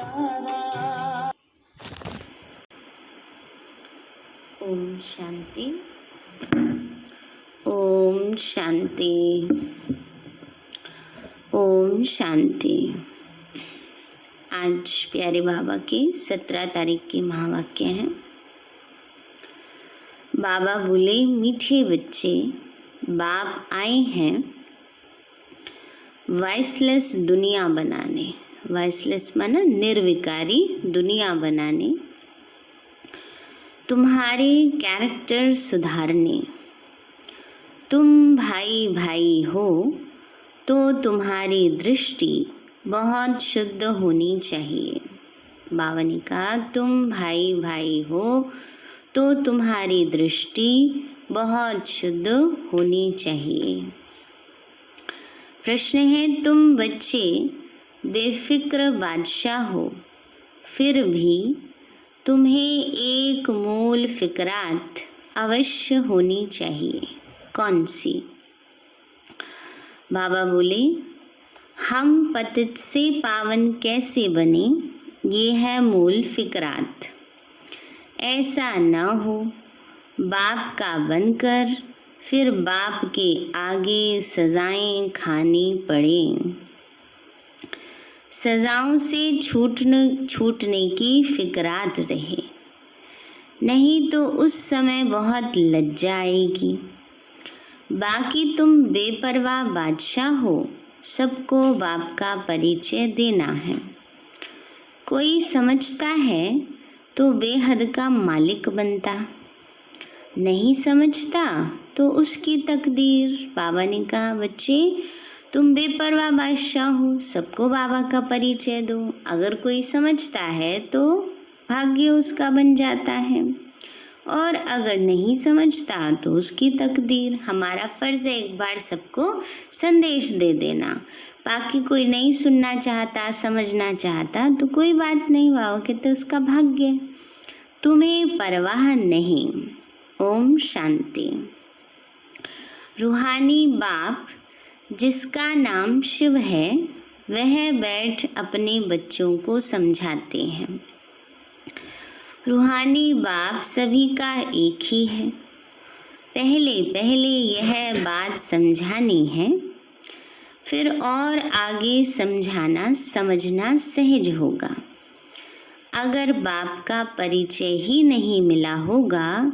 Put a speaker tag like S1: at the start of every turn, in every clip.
S1: ओम शांति। ओम शांति। ओम शांति। आज प्यारे बाबा के 17 तारीख के महावाक्य हैं। बाबा बोले, मीठे बच्चे, बाप आए हैं वॉइसलेस दुनिया बनाने। वॉइसलेस माना निर्विकारी दुनिया बनाने, तुम्हारे कैरेक्टर सुधारने। तुम भाई भाई हो तो तुम्हारी दृष्टि बहुत शुद्ध होनी चाहिए। बाबा ने कहा, तुम भाई भाई हो तो तुम्हारी दृष्टि बहुत शुद्ध होनी चाहिए। प्रश्न है, तुम बच्चे बेफिक्र बादशाह हो, फिर भी तुम्हें एक मूल फिक्रात अवश्य होनी चाहिए। कौन सी? बाबा बोले, हम पतित से पावन कैसे बने, ये है मूल फिक्रात। ऐसा न हो बाप का बनकर फिर बाप के आगे सजाएं खानी पड़े। सजाओं से छूटने की फिक्रात रहे, नहीं तो उस समय बहुत लज्जा आएगी। बाकी तुम बेपरवाह बादशाह हो, सबको बाप का परिचय देना है। कोई समझता है तो बेहद का मालिक बनता, नहीं समझता तो उसकी तकदीर। बाबा ने कहा, बच्चे तुम बेपरवाह बादशाह हो, सबको बाबा का परिचय दो। अगर कोई समझता है तो भाग्य उसका बन जाता है, और अगर नहीं समझता तो उसकी तकदीर। हमारा फर्ज है एक बार सबको संदेश दे देना। बाकी कोई नहीं सुनना चाहता, समझना चाहता तो कोई बात नहीं, बाबा कहते उसका भाग्य, तुम्हें परवाह नहीं। ओम शांति। रूहानी बाप जिसका नाम शिव है, वह बैठ अपने बच्चों को समझाते हैं। रूहानी बाप सभी का एक ही है। पहले पहले यह बात समझानी है, फिर और आगे समझाना समझना सहज होगा। अगर बाप का परिचय ही नहीं मिला होगा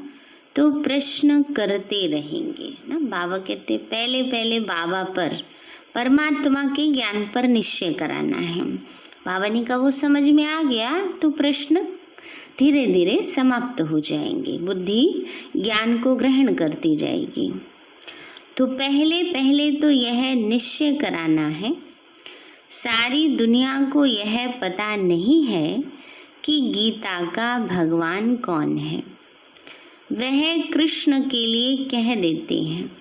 S1: तो प्रश्न करते रहेंगे ना। बाबा कहते पहले पहले बाबा पर, परमात्मा के ज्ञान पर निश्चय कराना है। बाबा ने कहा वो समझ में आ गया तो प्रश्न धीरे धीरे समाप्त हो जाएंगे, बुद्धि ज्ञान को ग्रहण करती जाएगी। तो पहले पहले तो यह निश्चय कराना है। सारी दुनिया को यह पता नहीं है कि गीता का भगवान कौन है। वह कृष्ण के लिए कह देते हैं।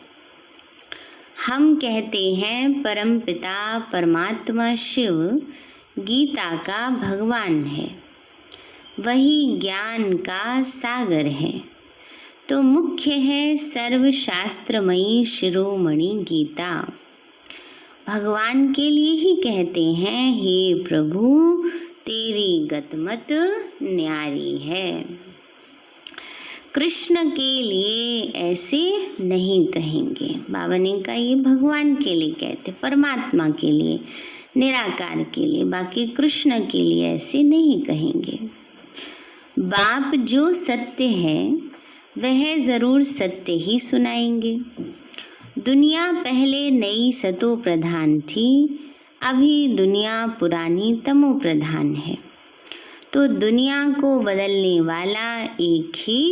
S1: हम कहते हैं परमपिता परमात्मा शिव गीता का भगवान है, वही ज्ञान का सागर है। तो मुख्य है सर्वशास्त्रमयी शिरोमणि गीता। भगवान के लिए ही कहते हैं, हे प्रभु तेरी गतमत न्यारी है। कृष्ण के लिए ऐसे नहीं कहेंगे। बाबा ने कहा ये भगवान के लिए कहते, परमात्मा के लिए, निराकार के लिए, बाकी कृष्ण के लिए ऐसे नहीं कहेंगे। बाप जो सत्य है वह ज़रूर सत्य ही सुनाएंगे। दुनिया पहले नई सतो प्रधान थी, अभी दुनिया पुरानी तमो प्रधान है। तो दुनिया को बदलने वाला एक ही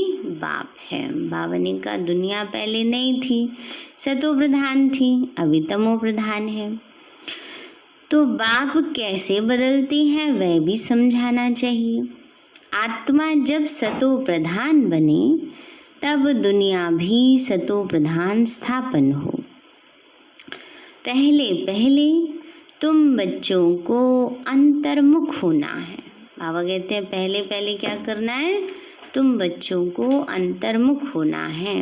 S1: बाप है। बाबा ने कहा दुनिया पहले नहीं थी, सतो प्रधान थी, अभी तमो प्रधान है। तो बाप कैसे बदलते हैं वह भी समझाना चाहिए। आत्मा जब सतो प्रधान बने तब दुनिया भी सतो प्रधान स्थापन हो। पहले पहले तुम बच्चों को अंतर्मुख होना है। बाबा कहते हैं पहले पहले क्या करना है, तुम बच्चों को अंतर्मुख होना है।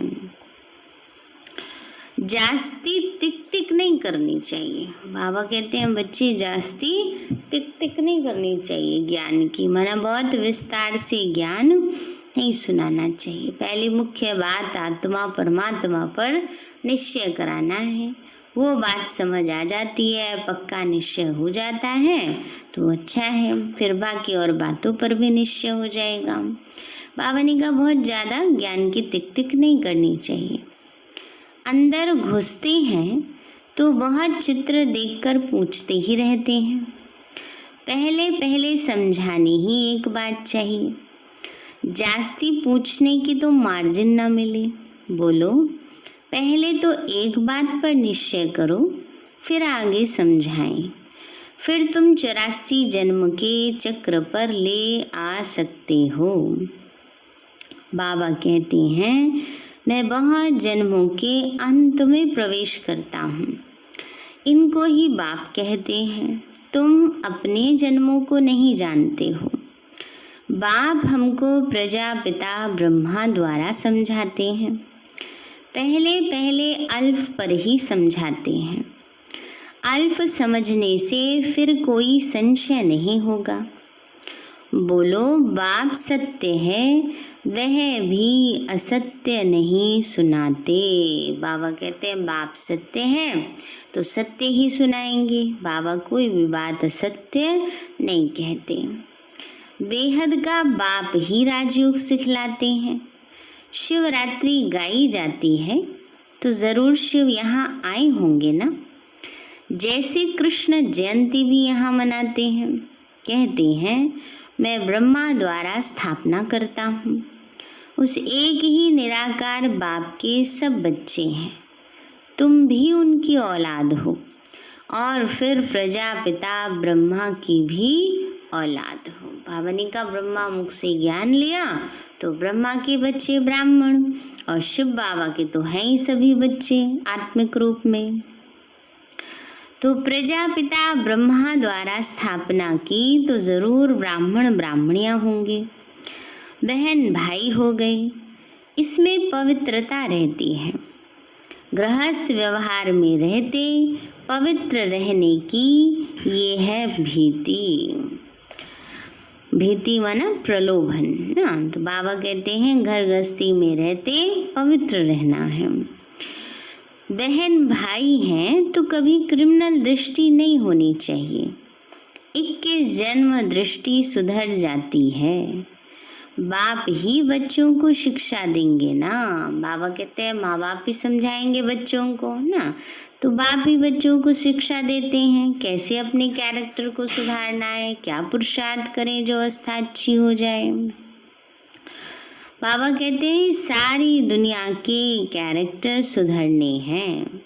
S1: जास्ती टिक टिक नहीं करनी चाहिए। बाबा कहते हैं बच्चे जास्ती टिक टिक नहीं करनी चाहिए ज्ञान की, माना बहुत विस्तार से ज्ञान नहीं सुनाना चाहिए। पहली मुख्य बात आत्मा परमात्मा पर निश्चय कराना है। वो बात समझ आ जाती है, पक्का निश्चय हो जाता है तो अच्छा है, फिर बाकी और बातों पर भी निश्चय हो जाएगा। बाबा ने कहा बहुत ज़्यादा ज्ञान की टिक टिक नहीं करनी चाहिए। अंदर घुसते हैं तो बहुत चित्र देखकर पूछते ही रहते हैं। पहले पहले समझानी ही एक बात चाहिए, जास्ती पूछने की तो मार्जिन ना मिले। बोलो पहले तो एक बात पर निश्चय करो, फिर आगे समझाएं, फिर तुम 84 जन्म के चक्र पर ले आ सकते हो। बाबा कहते हैं मैं बहुत जन्मों के अंत में प्रवेश करता हूँ, इनको ही बाप कहते हैं। तुम अपने जन्मों को नहीं जानते हो। बाप हमको प्रजापिता ब्रह्मा द्वारा समझाते हैं। पहले पहले अल्फ पर ही समझाते हैं। अल्फ समझने से फिर कोई संशय नहीं होगा। बोलो बाप सत्य है, वह भी असत्य नहीं सुनाते। बाबा कहते हैं बाप सत्य है तो सत्य ही सुनाएंगे। बाबा कोई भी बात असत्य नहीं कहते। बेहद का बाप ही राजयोग सिखलाते हैं। शिवरात्रि गाई जाती है तो ज़रूर शिव यहाँ आए होंगे ना। जैसे कृष्ण जयंती भी यहाँ मनाते हैं। कहते हैं मैं ब्रह्मा द्वारा स्थापना करता हूँ। उस एक ही निराकार बाप के सब बच्चे हैं, तुम भी उनकी औलाद हो और फिर प्रजापिता ब्रह्मा की भी औलाद हो। बाबा ने कहा ब्रह्मा मुख से ज्ञान लिया तो ब्रह्मा के बच्चे ब्राह्मण, और शिव बाबा के तो हैं ही सभी बच्चे आत्मिक रूप में। तो प्रजापिता ब्रह्मा द्वारा स्थापना की तो ज़रूर ब्राह्मण ब्राह्मणियाँ होंगे, बहन भाई हो गए। इसमें पवित्रता रहती है। गृहस्थ व्यवहार में रहते पवित्र रहने की ये है भीति। भीति माना प्रलोभन ना। तो बाबा कहते हैं घर गृहस्थी में रहते पवित्र रहना है। बहन भाई हैं तो कभी क्रिमिनल दृष्टि नहीं होनी चाहिए। 21 जन्म दृष्टि सुधर जाती है। बाप ही बच्चों को शिक्षा देंगे ना। बाबा कहते हैं माँ बाप ही समझाएंगे बच्चों को ना, तो बाप ही बच्चों को शिक्षा देते हैं कैसे अपने कैरेक्टर को सुधारना है, क्या पुरुषार्थ करें जो अवस्था अच्छी हो जाए। बाबा कहते हैं सारी दुनिया के कैरेक्टर सुधरने हैं।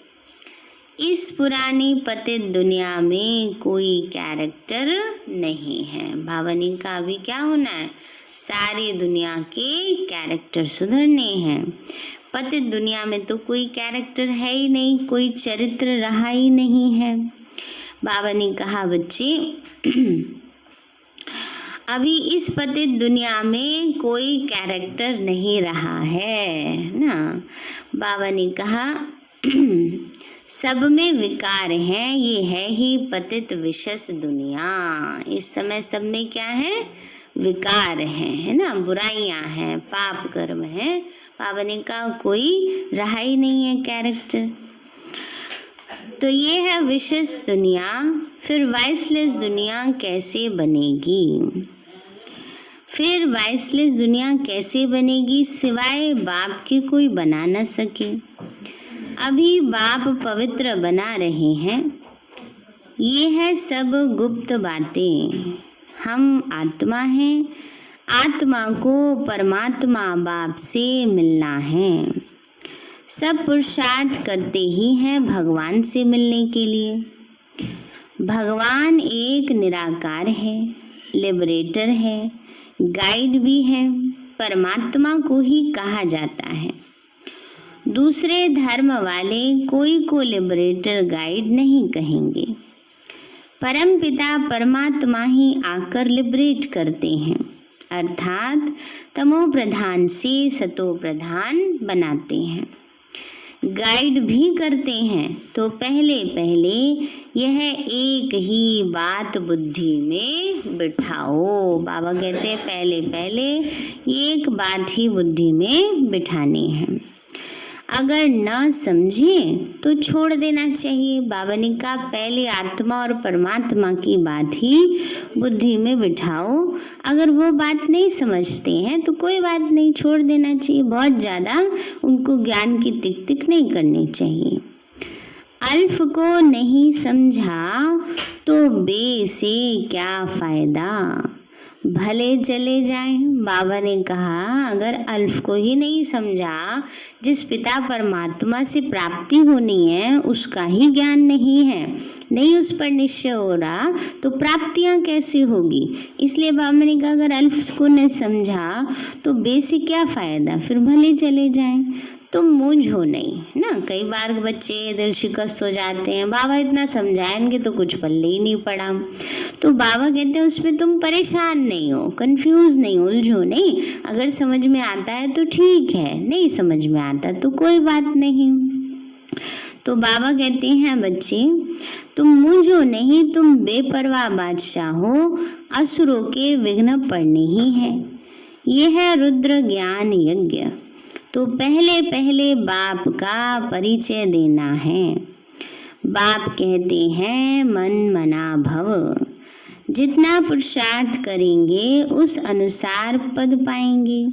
S1: इस पुरानी पतित दुनिया में कोई कैरेक्टर नहीं है। बाबा ने कहा अभी क्या होना है, सारी दुनिया के कैरेक्टर सुधरने हैं। पतित दुनिया में तो कोई कैरेक्टर है ही नहीं, कोई चरित्र रहा ही नहीं है। बाबा ने कहा बच्चे अभी इस पतित दुनिया में कोई कैरेक्टर नहीं रहा है ना। बाबा ने कहा सब में विकार हैं, ये है ही पतित विशस दुनिया। इस समय सब में क्या है, विकार है ना, बुराइयां हैं, पाप कर्म है। बाबा ने कहा कोई रहा ही नहीं है कैरेक्टर। तो ये है विशेष दुनिया। फिर वाइसलेस दुनिया कैसे बनेगी? फिर वाइसलेस दुनिया कैसे बनेगी? सिवाय बाप के कोई बना न सके। अभी बाप पवित्र बना रहे हैं। ये है सब गुप्त बातें। हम आत्मा हैं, आत्मा को परमात्मा बाप से मिलना है। सब पुरुषार्थ करते ही हैं भगवान से मिलने के लिए। भगवान एक निराकार है, लिबरेटर है, गाइड भी है। परमात्मा को ही कहा जाता है। दूसरे धर्म वाले कोई को लिबरेटर गाइड नहीं कहेंगे। परमपिता परमात्मा ही आकर लिबरेट करते हैं, अर्थात तमो प्रधान से सतो प्रधान बनाते हैं। गाइड भी करते हैं। तो पहले पहले यह एक ही बात बुद्धि में बिठाओ। बाबा कहते हैं पहले पहले एक बात ही बुद्धि में बिठानी है। अगर न समझे तो छोड़ देना चाहिए। बाबा ने कहा पहले आत्मा और परमात्मा की बात ही बुद्धि में बिठाओ। अगर वो बात नहीं समझते हैं तो कोई बात नहीं, छोड़ देना चाहिए। बहुत ज़्यादा उनको ज्ञान की तिक तिक नहीं करनी चाहिए। अल्फ को नहीं समझा तो बे से क्या फ़ायदा, भले चले जाएं। बाबा ने कहा अगर अल्फ को ही नहीं समझा, जिस पिता परमात्मा से प्राप्ति होनी है उसका ही ज्ञान नहीं है, नहीं उस पर निश्चय हो रहा, तो प्राप्तियां कैसे होगी। इसलिए बाबा ने कहा अगर अल्फ को नहीं समझा तो बे से क्या फ़ायदा, फिर भले चले जाएं। तुम मूंझो नहीं ना। कई बार बच्चे दिल शिकस्त हो जाते हैं, बाबा इतना समझाएंगे तो कुछ पल्ले ही नहीं पड़ा। तो बाबा कहते हैं उसमें तुम परेशान नहीं हो, कंफ्यूज नहीं, उलझो नहीं। अगर समझ में आता है तो ठीक है, नहीं समझ में आता तो कोई बात नहीं। तो बाबा कहते हैं बच्चे तुम मूंझो नहीं, तुम बेपरवाह बादशाह हो, असुरों के विघ्न पड़ने ही है। यह है रुद्र ज्ञान यज्ञ। तो पहले पहले बाप का परिचय देना है। बाप कहते हैं मन मना भव, जितना पुरुषार्थ करेंगे उस अनुसार पद पाएंगे।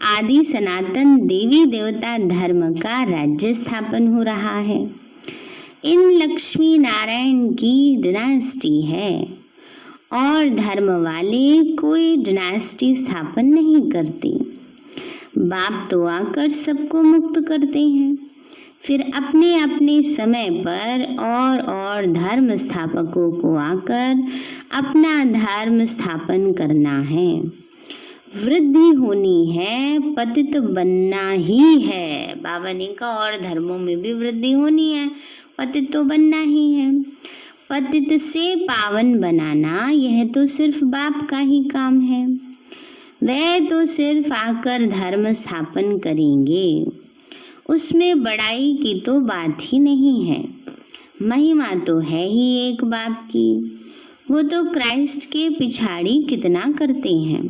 S1: आदि सनातन देवी देवता धर्म का राज्य स्थापन हो रहा है। इन लक्ष्मी नारायण की डिनास्टी है और धर्म वाले कोई डिनास्टी स्थापन नहीं करते। बाप तो आकर सबको मुक्त करते हैं, फिर अपने अपने समय पर और धर्म स्थापकों को आकर अपना धर्म स्थापन करना है। वृद्धि होनी है, पतित बनना ही है। बाबा ने कहा और धर्मों में भी वृद्धि होनी है, पतित तो बनना ही है। पतित से पावन बनाना यह तो सिर्फ बाप का ही काम है। वह तो सिर्फ आकर धर्म स्थापन करेंगे, उसमें बड़ाई की तो बात ही नहीं है। महिमा तो है ही एक बाप की। वो तो क्राइस्ट के पिछाड़ी कितना करते हैं,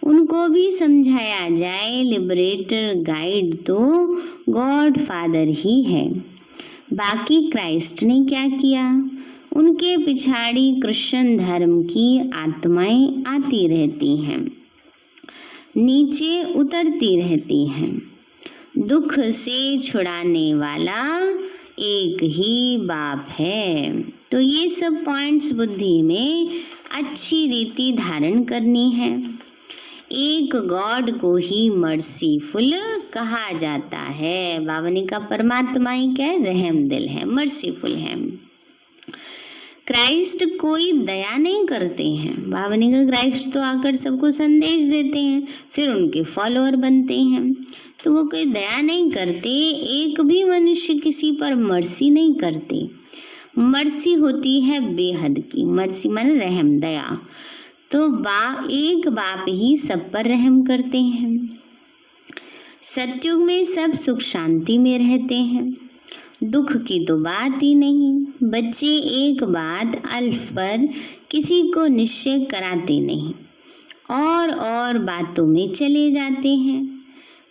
S1: उनको भी समझाया जाए। लिबरेटर गाइड तो गॉड फादर ही है। बाकी क्राइस्ट ने क्या किया, उनके पिछाड़ी क्रिश्चियन धर्म की आत्माएं आती रहती हैं, नीचे उतरती रहती हैं। दुख से छुड़ाने वाला एक ही बाप है। तो ये सब पॉइंट्स बुद्धि में अच्छी रीति धारण करनी है। एक गॉड को ही मर्सीफुल कहा जाता है। बाबा ने कहा परमात्मा ही क्या है, रहम दिल है, मर्सीफुल है। क्राइस्ट कोई दया नहीं करते हैं। बाबा ने कहा क्राइस्ट तो आकर सबको संदेश देते हैं, फिर उनके फॉलोअर बनते हैं, तो वो कोई दया नहीं करते। एक भी मनुष्य किसी पर मर्सी नहीं करते। मर्सी होती है बेहद की, मर्सी माने रहम, दया। तो एक बाप ही सब पर रहम करते हैं। सतयुग में सब सुख शांति में रहते हैं, दुख की तो बात ही नहीं। बच्चे एक बात अल्फ पर किसी को निश्चय कराते नहीं, और बातों में चले जाते हैं।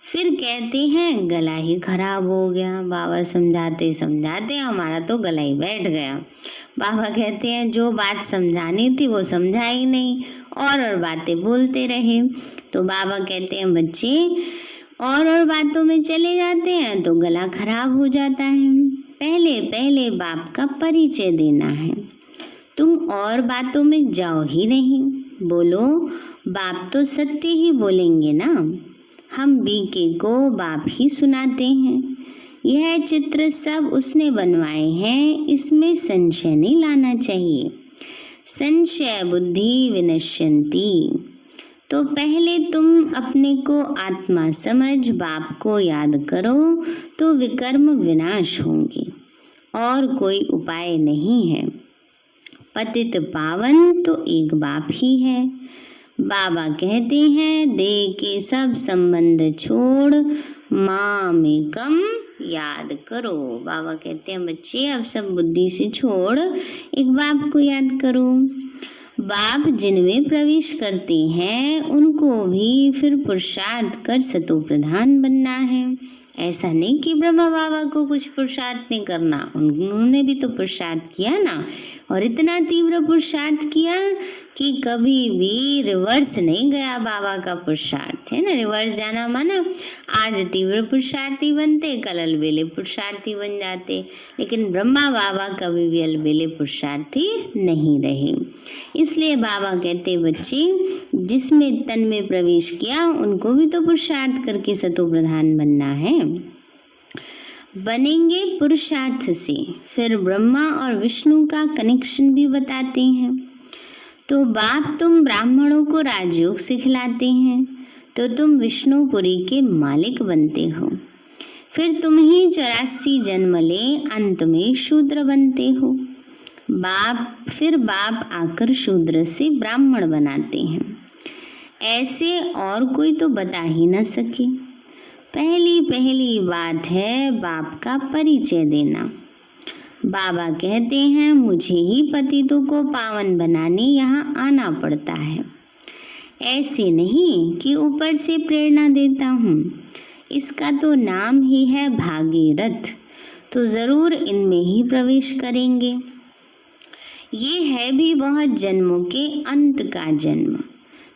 S1: फिर कहते हैं गला ही खराब हो गया। बाबा समझाते समझाते हमारा तो गला ही बैठ गया। बाबा कहते हैं जो बात समझानी थी वो समझा ही नहीं, और बातें बोलते रहे। तो बाबा कहते हैं बच्चे और बातों में चले जाते हैं तो गला खराब हो जाता है। पहले पहले बाप का परिचय देना है। तुम और बातों में जाओ ही नहीं, बोलो बाप तो सत्य ही बोलेंगे ना। हम बीके को बाप ही सुनाते हैं। यह चित्र सब उसने बनवाए हैं, इसमें संशय नहीं लाना चाहिए। संशय बुद्धि विनश्यन्ति। तो पहले तुम अपने को आत्मा समझ बाप को याद करो तो विकर्म विनाश होंगे, और कोई उपाय नहीं है। पतित पावन तो एक बाप ही है। बाबा कहते हैं देह के सब संबंध छोड़ मामेकम याद करो। बाबा कहते हैं बच्चे अब सब बुद्धि से छोड़ एक बाप को याद करो। बाप जिनमें प्रवेश करते हैं उनको भी फिर पुरुषार्थ कर सतो प्रधान बनना है। ऐसा नहीं कि ब्रह्मा बाबा को कुछ पुरुषार्थ नहीं करना, उन्होंने भी तो पुरुषार्थ किया ना, और इतना तीव्र पुरुषार्थ किया कि कभी भी रिवर्स नहीं गया बाबा का पुरुषार्थ, है ना। रिवर्स जाना माना आज तीव्र पुरुषार्थी बनते, कल अलबेले पुरुषार्थी बन जाते, लेकिन ब्रह्मा बाबा कभी भी अलबेले पुरुषार्थी नहीं रहे। इसलिए बाबा कहते बच्चे जिसमें तन में प्रवेश किया उनको भी तो पुरुषार्थ करके सतो प्रधान बनना है। बनेंगे पुरुषार्थ से। फिर ब्रह्मा और विष्णु का कनेक्शन भी बताते हैं। तो बाप तुम ब्राह्मणों को राजयोग सिखलाते हैं तो तुम विष्णुपुरी के मालिक बनते हो। फिर तुम ही 84 जन्म ले अंत में शूद्र बनते हो। फिर बाप आकर शूद्र से ब्राह्मण बनाते हैं। ऐसे और कोई तो बता ही न सके। पहली बात है बाप का परिचय देना। बाबा कहते हैं मुझे ही पतितों को पावन बनाने यहाँ आना पड़ता है। ऐसे नहीं कि ऊपर से प्रेरणा देता हूँ, इसका तो नाम ही है भागीरथ, तो ज़रूर इनमें ही प्रवेश करेंगे। ये है भी बहुत जन्मों के अंत का जन्म,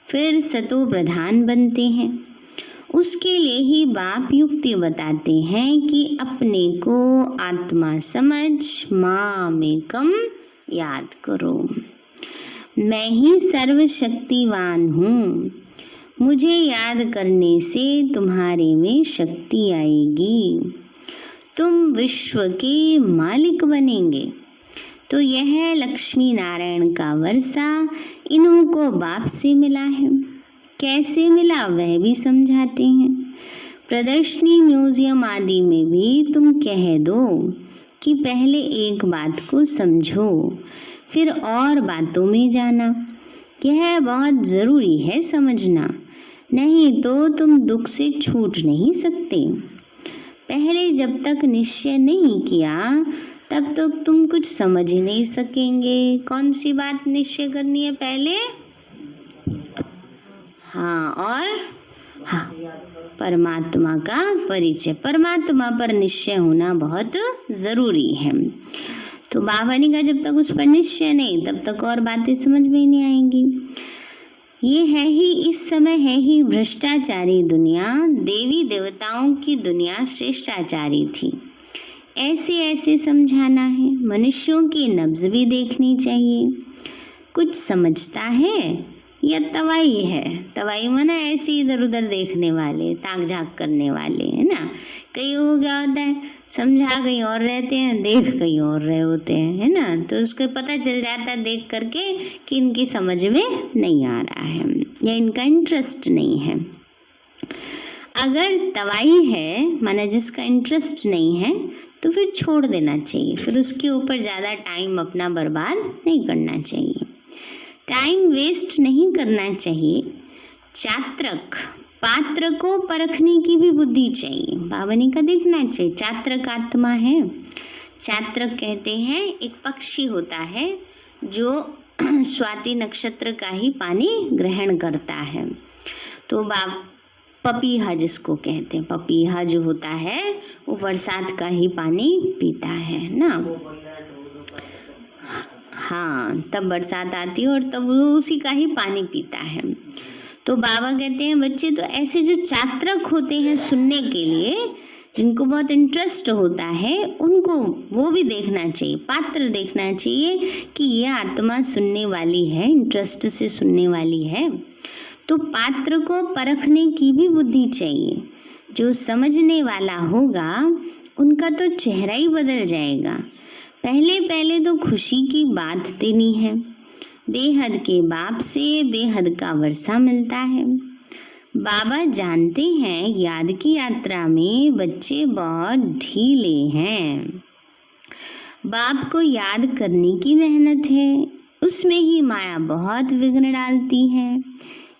S1: फिर सतो प्रधान बनते हैं। उसके लिए ही बाप युक्ति बताते हैं कि अपने को आत्मा समझ मामेकम याद करो। मैं ही सर्वशक्तिवान हूँ, मुझे याद करने से तुम्हारे में शक्ति आएगी, तुम विश्व के मालिक बनेंगे। तो यह लक्ष्मी नारायण का वर्षा इन्हों को बाप से मिला है। कैसे मिला वह भी समझाते हैं। प्रदर्शनी म्यूजियम आदि में भी तुम कह दो कि पहले एक बात को समझो फिर और बातों में जाना। यह बहुत ज़रूरी है समझना, नहीं तो तुम दुख से छूट नहीं सकते। पहले जब तक निश्चय नहीं किया तब तक तुम कुछ समझ ही नहीं सकेंगे। कौन सी बात निश्चय करनी है पहले? परमात्मा का परिचय, परमात्मा पर निश्चय होना बहुत ज़रूरी है। तो बाबा ने कहा जब तक उस पर निश्चय नहीं तब तक और बातें समझ में नहीं आएंगी। ये है ही, इस समय है ही भ्रष्टाचारी दुनिया, देवी देवताओं की दुनिया श्रेष्ठाचारी थी। ऐसे समझाना है। मनुष्यों की नब्ज भी देखनी चाहिए। कुछ समझता है या तवाई है? तवाई माना ऐसे इधर उधर देखने वाले, ताक झाक करने वाले, है ना। कई हो क्या होता है, समझा कहीं और रहते हैं, देख कहीं और रहे होते हैं, है ना। तो उसको पता चल जाता है देख करके कि इनकी समझ में नहीं आ रहा है या इनका इंटरेस्ट नहीं है। अगर तवाई है माना जिसका इंटरेस्ट नहीं है तो फिर छोड़ देना चाहिए, फिर उसके ऊपर ज़्यादा टाइम अपना बर्बाद नहीं करना चाहिए। टाइम वेस्ट नहीं करना चाहिए। चात्रक, पात्र को परखने की भी बुद्धि चाहिए। बाबा ने का देखना चाहिए। चात्रक आत्मा है। चात्रक कहते हैं एक पक्षी होता है जो स्वाति नक्षत्र का ही पानी ग्रहण करता है। तो पपीहा जिसको कहते हैं, पपीहा जो होता है वो बरसात का ही पानी पीता है ना। हाँ, तब बरसात आती है और तब वो उसी का ही पानी पीता है। तो बाबा कहते हैं बच्चे तो ऐसे जो चात्रक होते हैं सुनने के लिए, जिनको बहुत इंटरेस्ट होता है, उनको वो भी देखना चाहिए, पात्र देखना चाहिए कि ये आत्मा सुनने वाली है, इंटरेस्ट से सुनने वाली है। तो पात्र को परखने की भी बुद्धि चाहिए। जो समझने वाला होगा उनका तो चेहरा ही बदल जाएगा। पहले तो खुशी की बात देनी है। बेहद के बाप से बेहद का वर्षा मिलता है। बाबा जानते हैं याद की यात्रा में बच्चे बहुत ढीले हैं। बाप को याद करने की मेहनत है, उसमें ही माया बहुत विघ्न डालती है।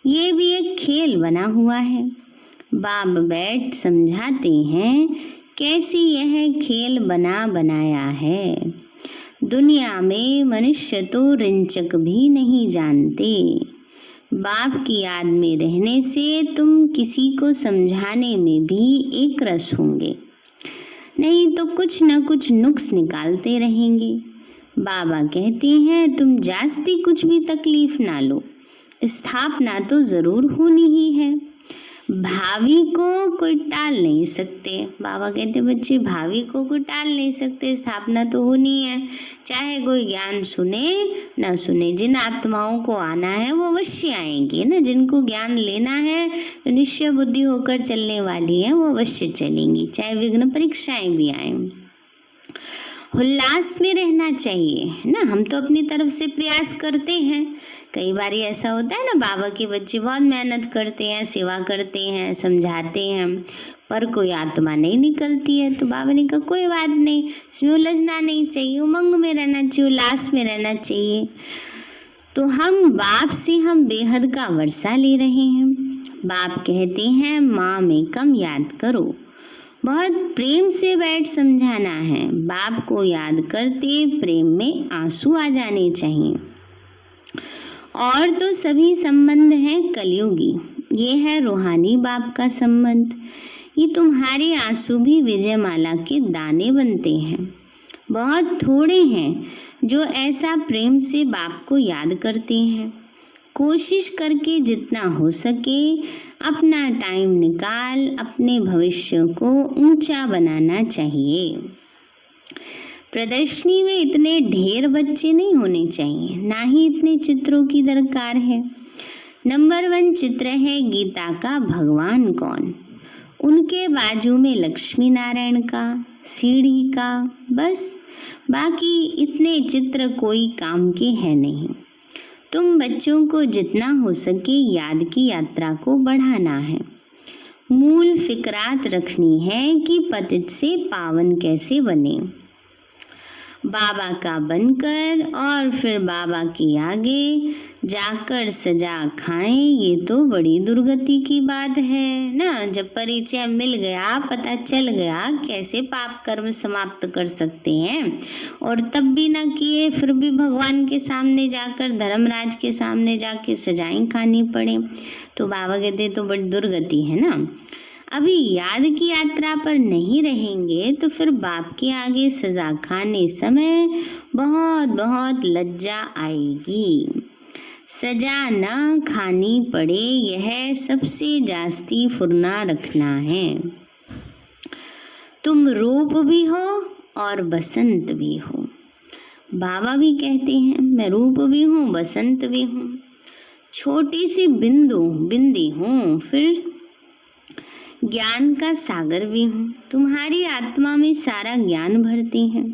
S1: ये भी एक खेल बना हुआ है। बाप बैठ समझाते हैं कैसी यह खेल बना बनाया है। दुनिया में मनुष्य तो रिंचक भी नहीं जानते। बाप की याद में रहने से तुम किसी को समझाने में भी एक रस होंगे, नहीं तो कुछ न कुछ नुक्स निकालते रहेंगे। बाबा कहते हैं तुम जास्ती कुछ भी तकलीफ ना लो, स्थापना तो जरूर होनी ही है। भावी को कोई टाल नहीं सकते। बाबा कहते बच्चे भावी को कोई टाल नहीं सकते, स्थापना तो होनी है। चाहे कोई ज्ञान सुने ना सुने, जिन आत्माओं को आना है वो अवश्य आएंगे ना। जिनको ज्ञान लेना है तो निश्चय बुद्धि होकर चलने वाली है, वो अवश्य चलेंगी, चाहे विघ्न परीक्षाएं भी आए। उल्लास में रहना चाहिए ना। हम तो अपनी तरफ से प्रयास करते हैं। कई बार ऐसा होता है ना, बाबा के बच्चे बहुत मेहनत करते हैं, सेवा करते हैं, समझाते हैं, पर कोई आत्मा नहीं निकलती है। तो बाबा ने कहा कोई बात नहीं, इसमें उलझना नहीं चाहिए, उमंग में रहना चाहिए, उल्लास में रहना चाहिए। तो हम बाप से हम बेहद का वर्षा ले रहे हैं। बाप कहते हैं माँ में कम याद करो, बहुत प्रेम से बैठ समझाना है। बाप को याद करते प्रेम में आंसू आ जाने चाहिए। और तो सभी संबंध हैं कलयुगी, ये है रूहानी बाप का संबंध। ये तुम्हारे आंसू भी विजयमाला के दाने बनते हैं। बहुत थोड़े हैं जो ऐसा प्रेम से बाप को याद करते हैं। कोशिश करके जितना हो सके अपना टाइम निकाल अपने भविष्य को ऊंचा बनाना चाहिए। प्रदर्शनी में इतने ढेर बच्चे नहीं होने चाहिए, ना ही इतने चित्रों की दरकार है। नंबर 1 चित्र है गीता का भगवान कौन, उनके बाजू में लक्ष्मी नारायण का, सीढ़ी का, बस। बाकी इतने चित्र कोई काम के हैं नहीं। तुम बच्चों को जितना हो सके याद की यात्रा को बढ़ाना है। मूल फिक्रात रखनी है कि पतित से पावन कैसे बने, बाबा का बनकर और फिर बाबा के आगे जाकर सजा खाएं। ये तो बड़ी दुर्गति की बात है ना। जब परिचय मिल गया, पता चल गया कैसे पाप कर्म समाप्त कर सकते हैं, और तब भी ना किए, फिर भी भगवान के सामने जाकर, धर्मराज के सामने जाके सजाएं खानी पड़े, तो बाबा कहते तो बड़ी दुर्गति है ना। अभी याद की यात्रा पर नहीं रहेंगे तो फिर बाप के आगे सजा खाने समय बहुत बहुत लज्जा आएगी। सजा न खानी पड़े, यह सबसे जास्ती फुरना रखना है। तुम रूप भी हो और बसंत भी हो। बाबा भी कहते हैं मैं रूप भी हूँ, बसंत भी हूँ, छोटी सी बिंदी हूँ, फिर ज्ञान का सागर भी हूँ। तुम्हारी आत्मा में सारा ज्ञान भरती हैं।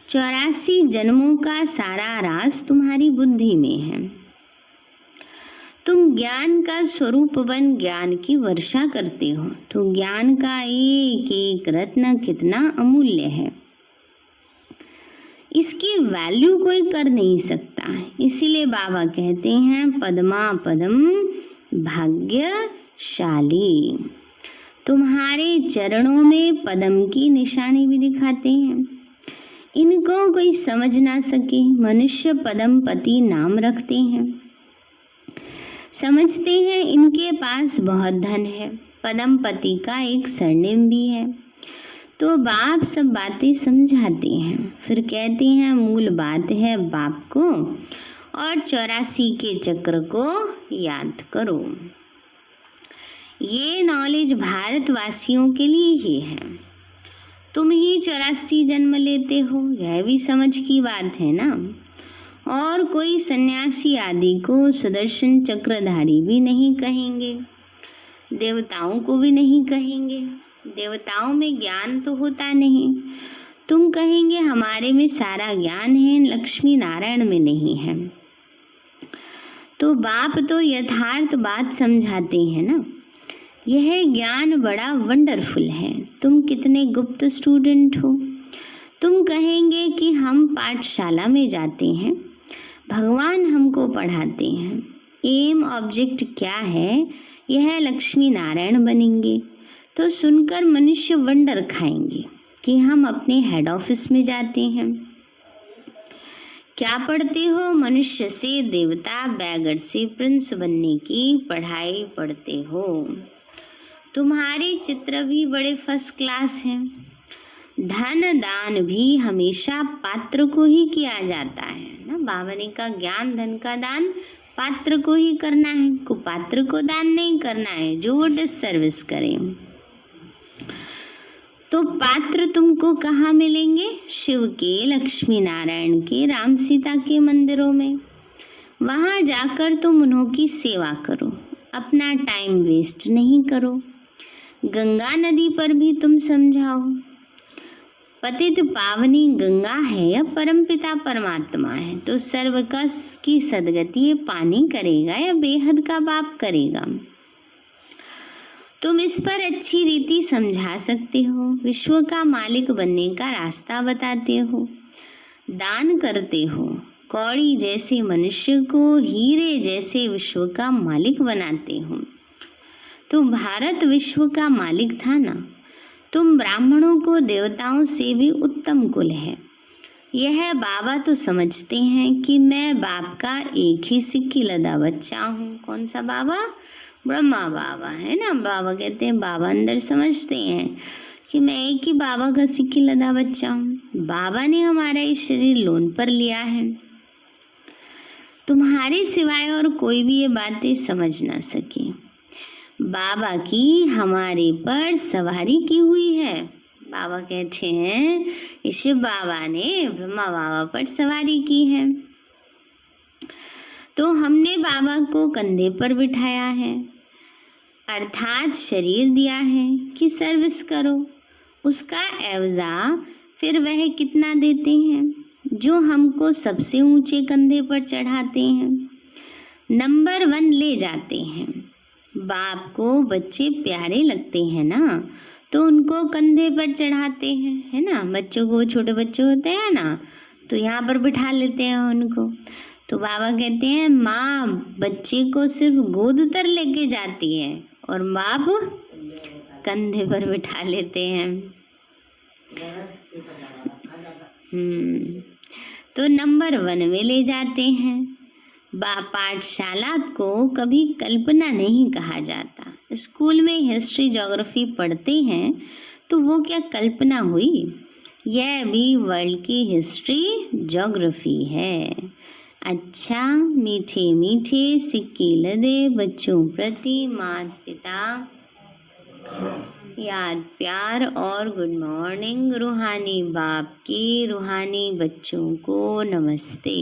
S1: 84 जन्मों का सारा राज तुम्हारी बुद्धि में है। तुम ज्ञान का स्वरूप बन ज्ञान की वर्षा करते हो। तो ज्ञान का एक एक रत्न कितना अमूल्य है, इसकी वैल्यू कोई कर नहीं सकता। इसीलिए बाबा कहते हैं पद्मा पदम भाग्यशाली। तुम्हारे चरणों में पद्म की निशानी भी दिखाते हैं। इनको कोई समझ ना सके, मनुष्य पद्मपति नाम रखते हैं, समझते हैं इनके पास बहुत धन है। पद्मपति का एक सरनेम भी है। तो बाप सब बातें समझाते हैं, फिर कहते हैं मूल बात है बाप को और 84 के चक्र को याद करो। ये नॉलेज भारतवासियों के लिए ही है। तुम ही 84 जन्म लेते हो, यह भी समझ की बात है ना। और कोई सन्यासी आदि को सुदर्शन चक्रधारी भी नहीं कहेंगे, देवताओं को भी नहीं कहेंगे। देवताओं में ज्ञान तो होता नहीं। तुम कहेंगे हमारे में सारा ज्ञान है, लक्ष्मी नारायण में नहीं है। तो बाप तो यथार्थ बात समझाते हैं ना। यह ज्ञान बड़ा वंडरफुल है। तुम कितने गुप्त स्टूडेंट हो। तुम कहेंगे कि हम पाठशाला में जाते हैं, भगवान हमको पढ़ाते हैं। एम ऑब्जेक्ट क्या है, यह लक्ष्मी नारायण बनेंगे। तो सुनकर मनुष्य वंडर खाएंगे कि हम अपने हेड ऑफिस में जाते हैं। क्या पढ़ते हो? मनुष्य से देवता, बैगर से प्रिंस बनने की पढ़ाई पढ़ते हो। तुम्हारे चित्र भी बड़े फर्स्ट क्लास हैं। धन दान भी हमेशा पात्र को ही किया जाता है ना। बाबा ने कहा ज्ञान धन का दान पात्र को ही करना है, कुपात्र को दान नहीं करना है जो वो डिससर्विस करे। तो पात्र तुमको कहाँ मिलेंगे? शिव के, लक्ष्मी नारायण के, राम सीता के मंदिरों में। वहाँ जाकर तुम उन्हों की सेवा करो, अपना टाइम वेस्ट नहीं करो। गंगा नदी पर भी तुम समझाओ। पतित पावनी गंगा है या परमपिता परमात्मा है, तो सर्व की सदगति ये पानी करेगा या बेहद का बाप करेगा। तुम इस पर अच्छी रीति समझा सकते हो, विश्व का मालिक बनने का रास्ता बताते हो, दान करते हो, कौड़ी जैसे मनुष्य को हीरे जैसे विश्व का मालिक बनाते हो। तो भारत विश्व का मालिक था ना। तुम ब्राह्मणों को देवताओं से भी उत्तम कुल है। यह बाबा तो समझते हैं कि मैं बाप का एक ही सिक्की लदा बच्चा हूँ। कौन सा बाबा? ब्रह्मा बाबा है ना। बाबा कहते हैं, बाबा अंदर समझते हैं कि मैं एक ही बाबा का सिक्की लदा बच्चा हूँ। बाबा ने हमारा ये शरीर लोन पर लिया है। तुम्हारे सिवाय और कोई भी ये बातें समझ ना सके। बाबा की हमारे पर सवारी की हुई है। बाबा कहते हैं शिव बाबा ने ब्रह्मा बाबा पर सवारी की है, तो हमने बाबा को कंधे पर बिठाया है, अर्थात शरीर दिया है कि सर्विस करो। उसका एवजा फिर वह कितना देते हैं जो हमको सबसे ऊंचे कंधे पर चढ़ाते हैं, नंबर 1 ले जाते हैं। बाप को बच्चे प्यारे लगते हैं ना, तो उनको कंधे पर चढ़ाते हैं, है ना। बच्चों को, छोटे बच्चे होते हैं ना, तो यहाँ पर बिठा लेते हैं उनको। तो बाबा कहते हैं माँ बच्चे को सिर्फ गोद तर लेके जाती है और बाप कंधे पर बिठा लेते हैं। तो नंबर 1 में ले जाते हैं। पाठशाला को कभी कल्पना नहीं कहा जाता। स्कूल में हिस्ट्री ज्योग्राफी पढ़ते हैं तो वो क्या कल्पना हुई? यह भी वर्ल्ड की हिस्ट्री ज्योग्राफी है। अच्छा, मीठे मीठे सिक्के लदे बच्चों प्रति माता पिता याद प्यार और गुड मॉर्निंग। रूहानी बाप की रूहानी बच्चों को नमस्ते।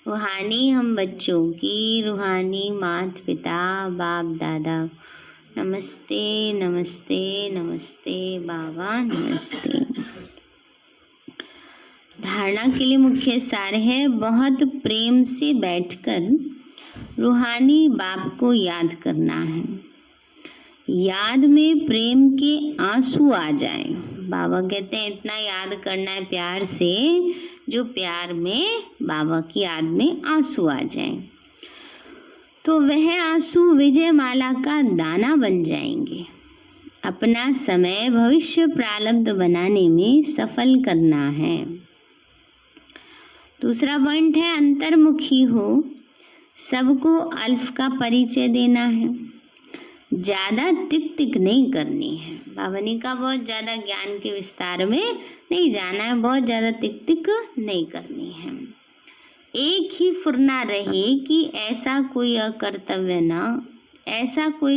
S1: रूहानी हम बच्चों की रूहानी माता पिता बाप दादा नमस्ते नमस्ते नमस्ते बाबा नमस्ते। धारणा के लिए मुख्य सार है, बहुत प्रेम से बैठकर रूहानी बाप को याद करना है। याद में प्रेम के आंसू आ जाएं। बाबा कहते हैं इतना याद करना है प्यार से, जो प्यार में बाबा की याद में आंसू आ जाएं, तो वह आंसू विजय माला का दाना बन जाएंगे। अपना समय भविष्य प्रारब्ध बनाने में सफल करना है। दूसरा पॉइंट है अंतर्मुखी हो, सबको अल्फ का परिचय देना है, ज़्यादा तिक तिक नहीं करनी है। बाबा ने कहा बहुत ज़्यादा ज्ञान के विस्तार में नहीं जाना है, बहुत ज़्यादा तिक तिक नहीं करनी है। एक ही फुरना रहे कि ऐसा कोई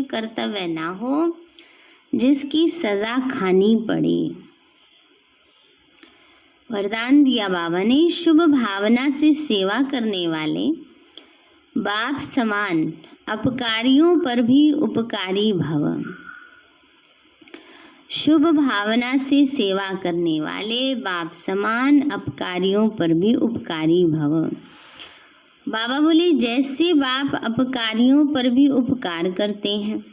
S1: कर्तव्य ना हो जिसकी सजा खानी पड़े। वरदान दिया बाबा ने, शुभ भावना से सेवा करने वाले बाप समान अपकारियों पर भी उपकारी भव। शुभ भावना से सेवा करने वाले बाप समान अपकारियों पर भी उपकारी भव। बाबा बोले जैसे बाप अपकारियों पर भी उपकार करते हैं,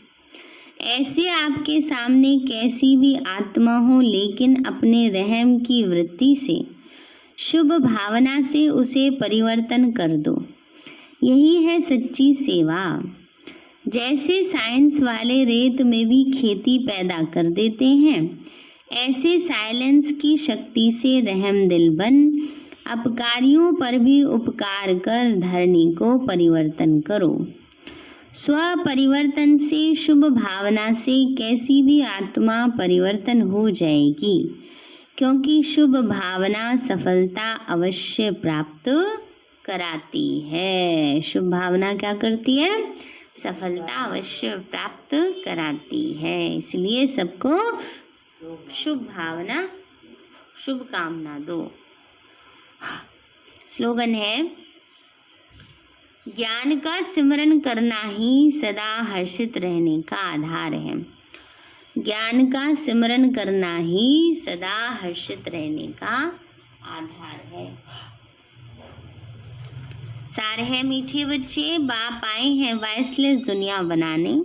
S1: ऐसे आपके सामने कैसी भी आत्मा हो लेकिन अपने रहम की वृत्ति से शुभ भावना से उसे परिवर्तन कर दो। यही है सच्ची सेवा। जैसे साइंस वाले रेत में भी खेती पैदा कर देते हैं, ऐसे साइलेंस की शक्ति से रहम दिल बन अपकारियों पर भी उपकार कर धरनी को परिवर्तन करो। स्व परिवर्तन से, शुभ भावना से कैसी भी आत्मा परिवर्तन हो जाएगी, क्योंकि शुभ भावना सफलता अवश्य प्राप्त कराती है। शुभ भावना क्या करती है? सफलता अवश्य प्राप्त कराती है। इसलिए सबको शुभ भावना, शुभ कामना दो। स्लोगन है, ज्ञान का सिमरन करना ही सदा हर्षित रहने का आधार है। ज्ञान का सिमरन करना ही सदा हर्षित रहने का आधार है। सार है मीठे बच्चे, बाप आए हैं वॉइसलेस दुनिया बनाने,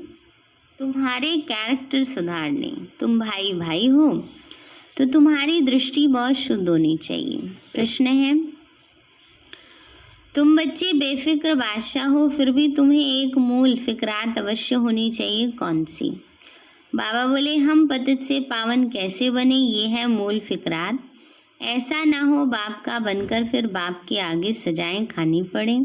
S1: तुम्हारे कैरेक्टर सुधारने। तुम भाई भाई हो तो तुम्हारी दृष्टि बहुत शुद्ध होनी चाहिए। प्रश्न है, तुम बच्चे बेफिक्र बादशाह हो, फिर भी तुम्हें एक मूल फिक्रात अवश्य होनी चाहिए। कौन सी? बाबा बोले, हम पतित से पावन कैसे बने, ये है मूल फिक्रात। ऐसा ना हो बाप का बनकर फिर बाप के आगे सजाएं खानी पड़े।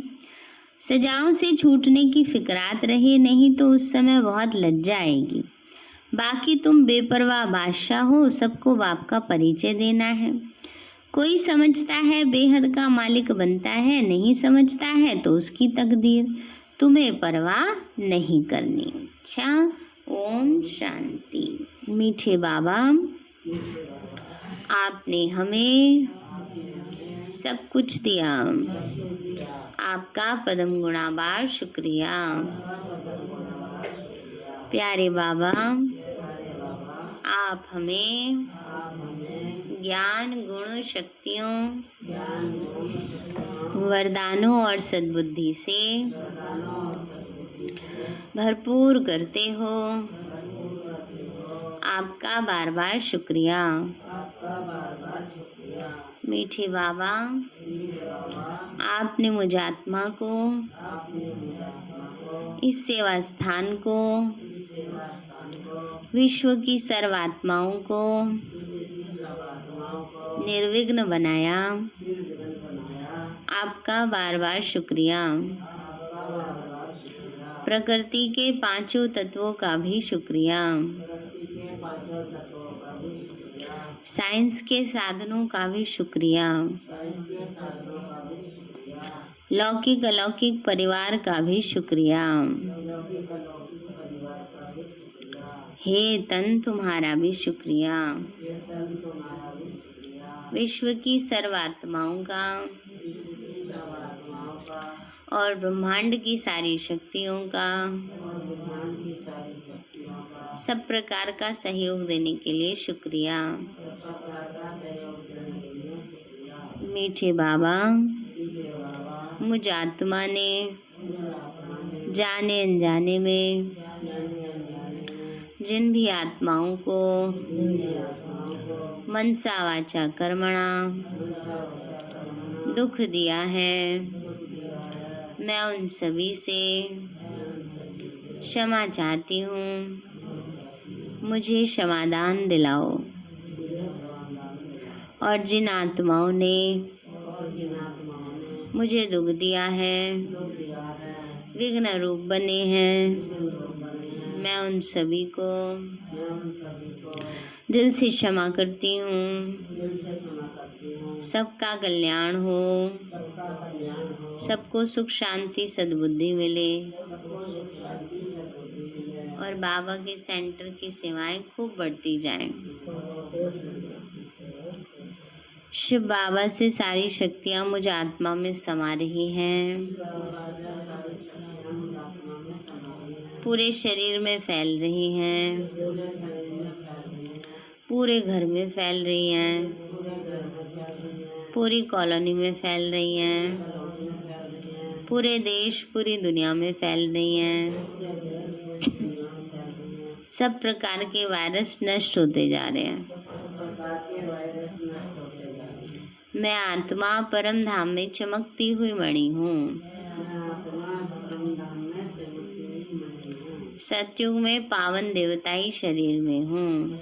S1: सजाओं से छूटने की फिक्रात रहे, नहीं तो उस समय बहुत लज्जा आएगी। बाकी तुम बेपरवाह बादशाह हो, सबको बाप का परिचय देना है। कोई समझता है बेहद का मालिक बनता है, नहीं समझता है तो उसकी तकदीर, तुम्हें परवाह नहीं करनी। अच्छा, ओम शांति। मीठे बाबा, आपने हमें सब कुछ दिया, आपका पदम गुणाबार शुक्रिया। प्यारे बाबा, आप हमें ज्ञान, गुण, शक्तियों, वरदानों और सद्बुद्धि से भरपूर करते हो। आपका बार बार शुक्रिया। मीठे बाबा, आपने मुझ आत्मा को, इस सेवा स्थान को, विश्व की सर्वात्माओं को निर्विघ्न बनाया। आपका बार बार शुक्रिया। प्रकृति के पांचों तत्वों का भी शुक्रिया। साइंस के साधनों का भी शुक्रिया। लौकिक अलौकिक परिवार का भी शुक्रिया। हे तन, तुम्हारा भी शुक्रिया। विश्व की सर्वात्माओं का और ब्रह्मांड की सारी शक्तियों का सब प्रकार का सहयोग देने के लिए शुक्रिया। मीठे बाबा, मुझ आत्मा ने जाने अनजाने में जिन भी आत्माओं को मनसा वाचा कर्मणा दुख दिया है, मैं उन सभी से क्षमा चाहती हूँ। मुझे क्षमादान दिलाओ। और जिन आत्माओं ने मुझे दुख दिया है, विघ्न रूप बने हैं, मैं उन सभी को दिल से क्षमा करती हूँ। सबका कल्याण हो, सबको सुख शांति सद्बुद्धि मिले और बाबा के सेंटर की सेवाएं खूब बढ़ती जाएं। शिव बाबा से सारी शक्तियाँ मुझ आत्मा में समा रही हैं, पूरे शरीर में फैल रही हैं, पूरे घर में फैल रही हैं, पूरी कॉलोनी में फैल रही हैं, पूरे देश पूरी दुनिया में फैल रही हैं। सब प्रकार के वायरस नष्ट होते जा रहे हैं। मैं आत्मा परम धाम में चमकती हुई मणि हूँ। सतयुग में पावन देवताई शरीर में हूँ।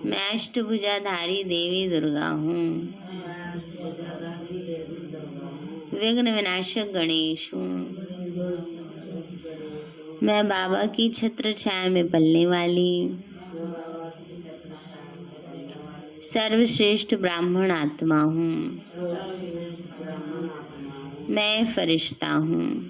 S1: मैं अष्टभुजाधारी देवी दुर्गा हूँ। विघ्न विनाशक गणेश हूँ। मैं बाबा की छत्र छाया में पलने वाली सर्वश्रेष्ठ ब्राह्मण आत्मा हूँ। मैं फरिश्ता हूँ।